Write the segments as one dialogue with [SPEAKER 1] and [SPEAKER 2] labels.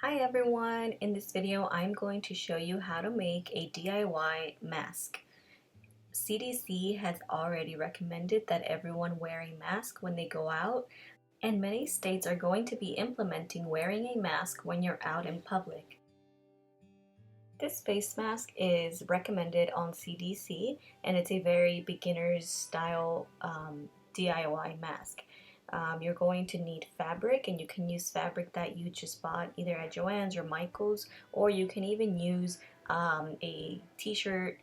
[SPEAKER 1] Hi everyone! In this video I'm going to show you how to make a DIY mask. CDC has already recommended that everyone wear a mask when they go out, and many states are going to be implementing wearing a mask when you're out in public. This face mask is recommended on CDC and it's a very beginner's style DIY mask. You're going to need fabric, and you can use fabric that you just bought either at Joann's or Michael's, or you can even use a t-shirt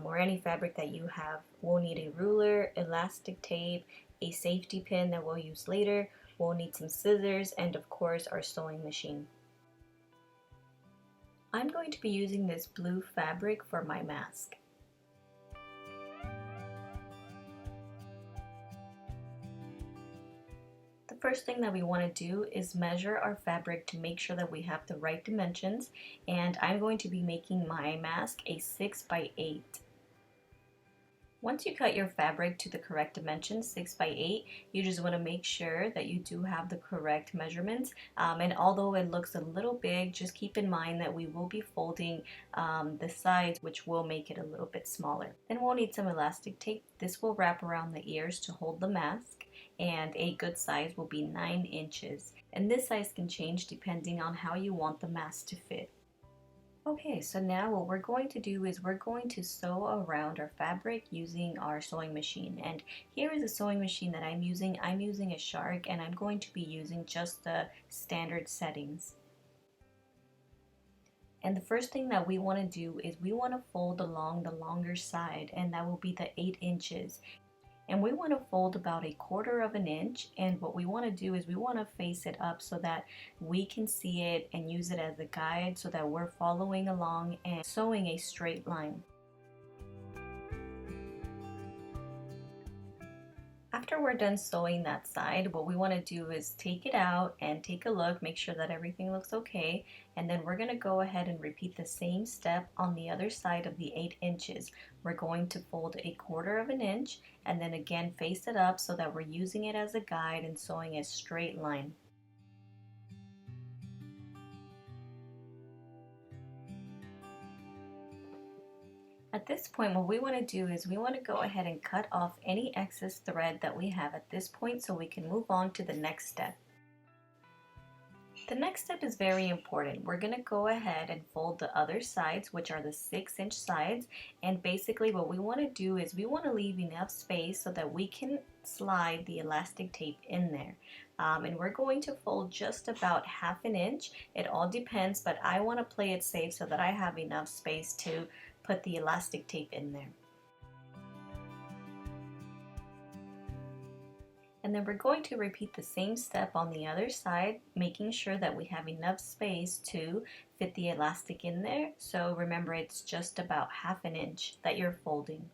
[SPEAKER 1] or any fabric that you have. We'll need a ruler, elastic tape, a safety pin that we'll use later. We'll need some scissors and of course our sewing machine. I'm going to be using this blue fabric for my mask. The first thing that we want to do is measure our fabric to make sure that we have the right dimensions, and I'm going to be making my mask a 6 by 8. Once you cut your fabric to the correct dimensions, 6 by 8, you just want to make sure that you do have the correct measurements. And although it looks a little big, just keep in mind that we will be folding the sides, which will make it a little bit smaller. Then we'll need some elastic tape. This will wrap around the ears to hold the mask, and a good size will be 9 inches. And this size can change depending on how you want the mask to fit. Okay, so now what we're going to do is we're going to sew around our fabric using our sewing machine. And here is a sewing machine that I'm using. I'm using a Shark, and I'm going to be using just the standard settings. And the first thing that we want to do is we want to fold along the longer side, and that will be the 8 inches. And we want to fold about 1/4 of an inch, and what we want to do is we want to face it up so that we can see it and use it as a guide so that we're following along and sewing a straight line. After we're done sewing that side, what we want to do is take it out and take a look, make sure that everything looks okay, and then we're going to go ahead and repeat the same step on the other side of the 8 inches. We're going to fold 1/4 of an inch and then again face it up so that we're using it as a guide and sewing a straight line. At this point, what we want to do is we want to go ahead and cut off any excess thread that we have at this point so we can move on to the next step. The next step is very important. We're going to go ahead and fold the other sides, which are the 6-inch sides, and basically what we want to do is we want to leave enough space so that we can slide the elastic tape in there. And we're going to fold just about 1/2 inch. It all depends, but I want to play it safe so that I have enough space to put the elastic tape in there. And then we're going to repeat the same step on the other side, making sure that we have enough space to fit the elastic in there. So remember, it's just about 1/2 inch that you're folding.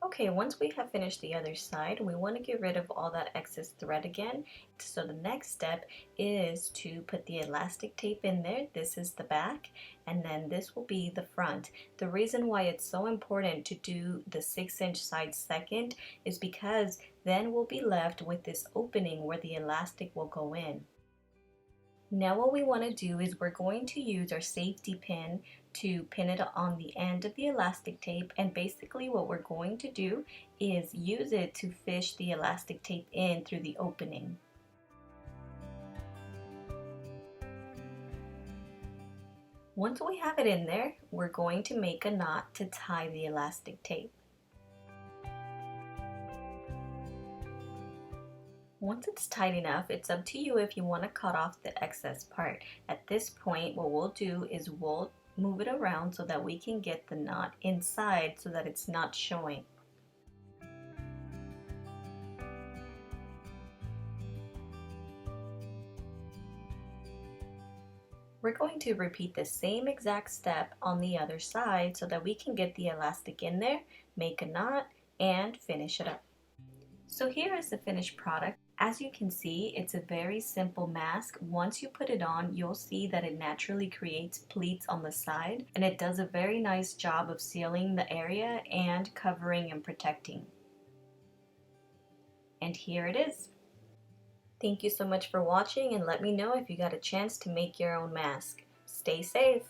[SPEAKER 1] Okay, once we have finished the other side, we want to get rid of all that excess thread again. So the next step is to put the elastic tape in there. This is the back, and then this will be the front. The reason why it's so important to do the 6-inch side second is because then we'll be left with this opening where the elastic will go in. Now what we want to do is we're going to use our safety pin to pin it on the end of the elastic tape, and basically what we're going to do is use it to fish the elastic tape in through the opening. Once we have it in there, we're going to make a knot to tie the elastic tape. Once it's tight enough, it's up to you if you want to cut off the excess part. At this point, what we'll do is we'll move it around so that we can get the knot inside so that it's not showing. We're going to repeat the same exact step on the other side so that we can get the elastic in there, make a knot, and finish it up. So here is the finished product. As you can see, it's a very simple mask. Once you put it on, you'll see that it naturally creates pleats on the side, and it does a very nice job of sealing the area and covering and protecting. And here it is. Thank you so much for watching, and let me know if you got a chance to make your own mask. Stay safe!